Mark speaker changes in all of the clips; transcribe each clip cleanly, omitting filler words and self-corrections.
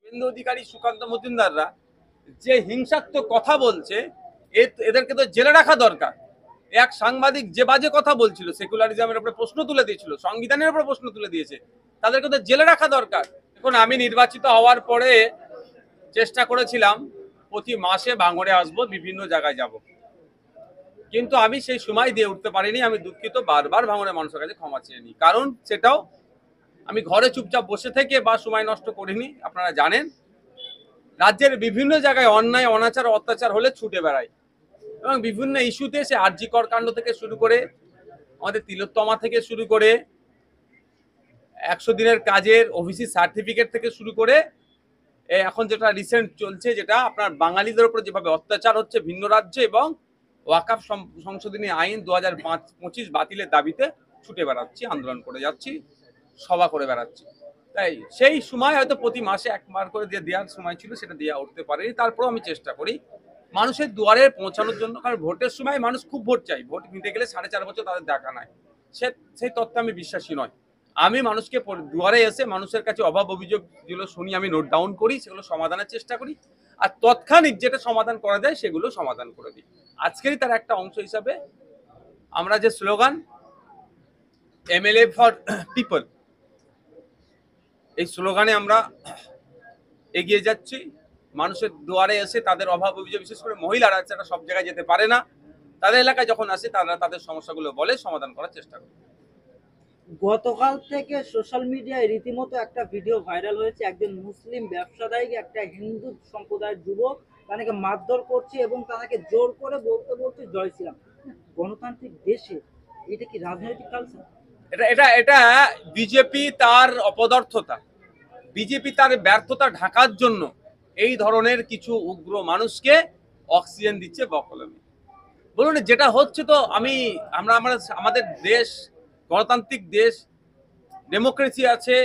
Speaker 1: শুভেন্দু অধিকারী, সুকান্ত মজুমদাররা যে হিংসাত্মক কথা বলছে, এদেরকে তো জেলে রাখা দরকার। এক সাংবাদিক যে বাজে কথা বলছিল, সেকুলারিজমের উপরে প্রশ্ন তুলে দিয়েছিল, সংবিধানের উপরে প্রশ্ন তুলে দিয়েছে, তাদেরকে তো জেলে রাখা দরকার। এখন আমি নির্বাচিত হওয়ার পরে চেষ্টা করেছিলাম প্রতি মাসে ভাঙড়ে আসবো, বিভিন্ন জায়গায় যাব, কিন্তু আমি সেই সময় দিয়ে উঠতে পারিনি। আমি দুঃখিত, বারবার ভাঙড়ের মানুষের কাছে ক্ষমা চেয়ে নিই। কারণ সেটাও আমি ঘরে চুপচাপ বসে থেকে বা সময় নষ্ট করিনি। আপনারা জানেন, রাজ্যের বিভিন্ন জায়গায় অন্যায়, অনাচার, অত্যাচার হলে ছুটে বেড়াই, এবং বিভিন্ন ইস্যুতে, সে আরজি কর কাণ্ড থেকে শুরু করে, আমাদের তিলোত্তমা থেকে শুরু করে, 100 দিনের কাজের ওবিসি সার্টিফিকেট থেকে শুরু করে, এখন যেটা রিসেন্ট চলছে, যেটা আপনার বাঙালিদের উপর যেভাবে অত্যাচার হচ্ছে ভিন্ন রাজ্যে, এবং ওয়াকাফ সংশোধনী আইন 2025 বাতিলের দাবিতে ছুটে বেড়াচ্ছি, আন্দোলন করে যাচ্ছি, সভা করে বেড়াচ্ছি। তাই সেই সময় হয়তো প্রতি মাসে একবার করে দেওয়ার সময় ছিল, সেটা দিয়ে উঠতে পারিনি। তারপরেও আমি চেষ্টা করি মানুষের দুয়ারে পৌঁছানোর জন্য, কারণ ভোটের সময় মানুষ খুব ভোট চাই, ভোট নিতে গেলে 4.5 বছর তাদের দেখা নাই, সেই তত্ত্বে আমি বিশ্বাসী নয়। আমি মানুষকে দুয়ারে এসে মানুষের কাছে অভাব অভিযোগ যেগুলো শুনি, আমি নোট ডাউন করি, সেগুলো সমাধানের চেষ্টা করি, আর তৎক্ষণিক যেটা সমাধান করা যায় সেগুলো সমাধান করে দিই। আজকেরই তার একটা অংশ হিসাবে আমরা যে স্লোগান এমএলএ ফর পিপল, এই স্লোগানে আমরা এগিয়ে যাচ্ছি। মানুষের দুয়ারে এসে তাদের অভাব অভিযোগ, বিশেষ করে মহিলারা যারা সব জায়গায় যেতে পারে না, তাদের এলাকায় যখন আসে, তারা তাদের সমস্যাগুলো বলে, সমাধান করার চেষ্টা করে।
Speaker 2: গতকাল থেকে সোশ্যাল মিডিয়ায় রীতিমতো একটা ভিডিও ভাইরাল হয়েছে। একজন মুসলিম ব্যবসাদায়ী একটা হিন্দু সম্প্রদায়ের যুবক তাকে মারধর করছে এবং তাকে জোর করে বলতে বলছে জয় শ্রীরাম। গণতান্ত্রিক দেশে এটা কি রাজনৈতিক কালচার?
Speaker 1: এটা এটা এটা বিজেপি তার অপদার্থতা, বিজেপি তার ব্যর্থতা ঢাকার জন্য এই ধরনের কিছু উগ্র মানুষকে অক্সিজেন দিচ্ছে বকলমে। বলুন, যেটা হচ্ছে, তো আমাদের দেশ গণতান্ত্রিক দেশ, ডেমোক্রেসি আছে,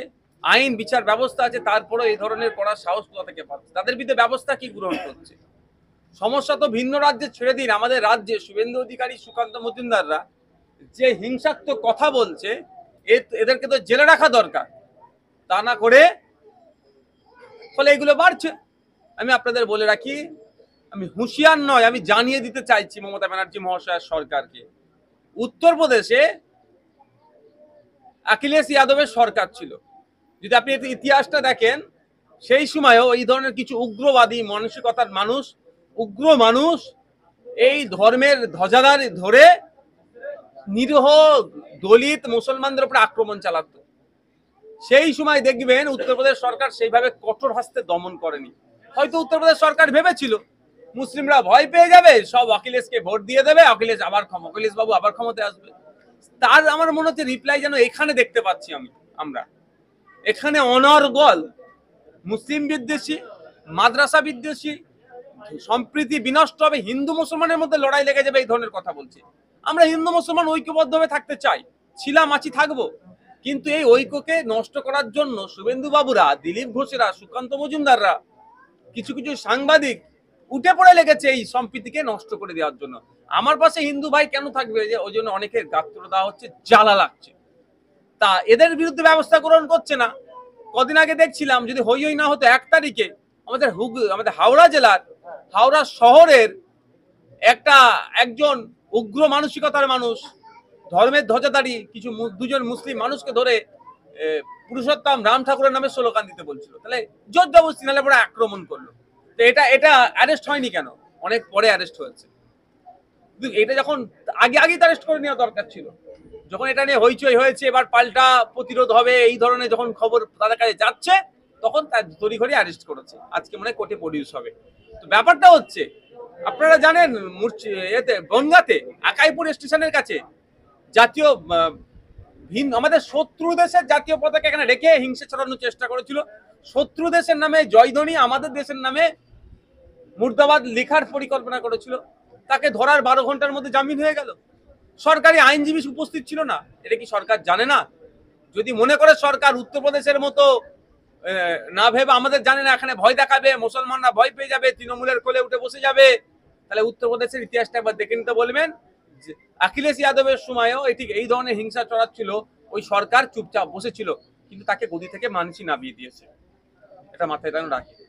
Speaker 1: আইন বিচার ব্যবস্থা আছে, তারপরে এই ধরনের করার সাহস কোথা থেকে পাচ্ছে? তাদের বিরুদ্ধে ব্যবস্থা কি গ্রহণ করছে? সমস্যা তো ভিন্ন রাজ্যে ছেড়ে দিন, আমাদের রাজ্যে শুভেন্দু অধিকারী, সুকান্ত মজুমদাররা যে হিংসাত্মক কথা বলছে, এদেরকে তো জেলে রাখা দরকার। তা না করে ফলে এগুলো বাড়ছে। আমি আপনাদের বলে রাখি, আমি হুঁশিয়ার নয়, আমি জানিয়ে দিতে চাইছি মমতা ব্যানার্জি মহাশয়ের সরকারকে। উত্তরপ্রদেশে অখিলেশ যাদবের সরকার ছিল, যদি আপনি ইতিহাসটা দেখেন, সেই সময়ও এই ধরনের কিছু উগ্রবাদী মানসিকতার মানুষ, উগ্র মানুষ এই ধর্মের ধ্বজাধার ধরে নিরীহ দলিত মুসলমানদের উপরে আক্রমণ চালাতো। সেই সময় দেখবেন উত্তরপ্রদেশ সরকার সেইভাবে কঠোর হস্তে দমন করেনি। হয়তো উত্তরপ্রদেশ সরকার ভেবেছিল মুসলিমরা ভয় পেয়ে যাবে, সব অখিলেশকে ভোট দিয়ে দেবে, অখিলেশ বাবু আবার ক্ষমতায় আসবে। তার আমার মনে হচ্ছে রিপ্লাই যেন এখানে দেখতে পাচ্ছি আমরা এখানে অনর্গল মুসলিম বিদ্বেষী, মাদ্রাসা বিদ্বেষী, সম্প্রীতি বিনষ্ট হবে, হিন্দু মুসলমানের মধ্যে লড়াই লেগে যাবে, এই ধরনের কথা বলছে। আমরা হিন্দু মুসলমান ঐক্যবদ্ধভাবে থাকতে চাই, ছিলাম, আছি, থাকবো, কিন্তু এই ঐক্যকে নষ্ট করার জন্য শুভেন্দু বাবুরা, দিলীপ ঘোষেরা, সুকান্ত মজুমদাররা, কিছু কিছু সাংবাদিক উঠে পড়ে লেগেছে এই সম্প্রীতিকে নষ্ট করে দেওয়ার জন্য। আমার পাশে হিন্দু ভাই কেন থাকবে? যে ওই জন্য অনেকের গাত্র দেওয়া হচ্ছে, জ্বালা লাগছে। তা এদের বিরুদ্ধে ব্যবস্থা গ্রহণ করছে না। কদিন আগে দেখছিলাম, যদি হই হই না হতো, 1 তারিখে আমাদের হাওড়া জেলার, হাওড়া শহরের একজন উগ্র মানসিকতার মানুষ, ধর্মের ধ্বজাধারী দুজন মুসলিম মানুষকে ধরে পুরুষোত্তম রাম ঠাকুরের নামে স্লোগান দিতে বলছিল। তাহলে জোর জবরদস্তি, নাহলে পরে আক্রমণ করলো। তো এটা অ্যারেস্ট হয়নি কেন? অনেক পরে অ্যারেস্ট হয়েছে। কিন্তু এটা যখন আগেই অ্যারেস্ট করে নেওয়া দরকার ছিল। যখন এটা নিয়ে হইচই হয়েছে, এবার পাল্টা প্রতিরোধ হবে, এই ধরনের যখন খবর তাদের কাছে যাচ্ছে, তখন তার তড়িঘড়ি অ্যারেস্ট করেছে। আজকে মনে হয় কোর্টে প্রডিউস হবে। তো ব্যাপারটা হচ্ছে, আপনারা জানেন, বনগাঁতে আকাইপুর স্টেশনের কাছে জাতীয় আমাদের শত্রু দেশের জাতীয় পতাকা এখানে রেখে হিংসা ছড়ানোর চেষ্টা করেছিল। শত্রু দেশের নামে জয়ধ্বনি, আমাদের দেশের নামে মুর্দাবাদ লেখার পরিকল্পনা করেছিল। তাকে ধরার 12 ঘন্টার মধ্যে জামিন হয়ে গেল। সরকারি আইনজীবী উপস্থিত ছিল না। এটা কি সরকার জানে না? যদি মনে করে সরকার উত্তরপ্রদেশের মতো না ভেবে আমাদের জানে না, এখানে ভয় দেখাবে, মুসলমানরা ভয় পেয়ে যাবে, তৃণমূলের কোলে উঠে বসে যাবে, তাহলে উত্তরপ্রদেশের ইতিহাসটা একবার দেখে নিতে বলবেন। অখিলেশ যাদবের সময়ও ঠিক এই ধরনের হিংসা চড়াচ্ছিল, ওই সরকার চুপচাপ বসেছিল, কিন্তু তাকে গদি থেকে মানুষই নামিয়ে দিয়েছে। এটা মাথায় যেন রাখি।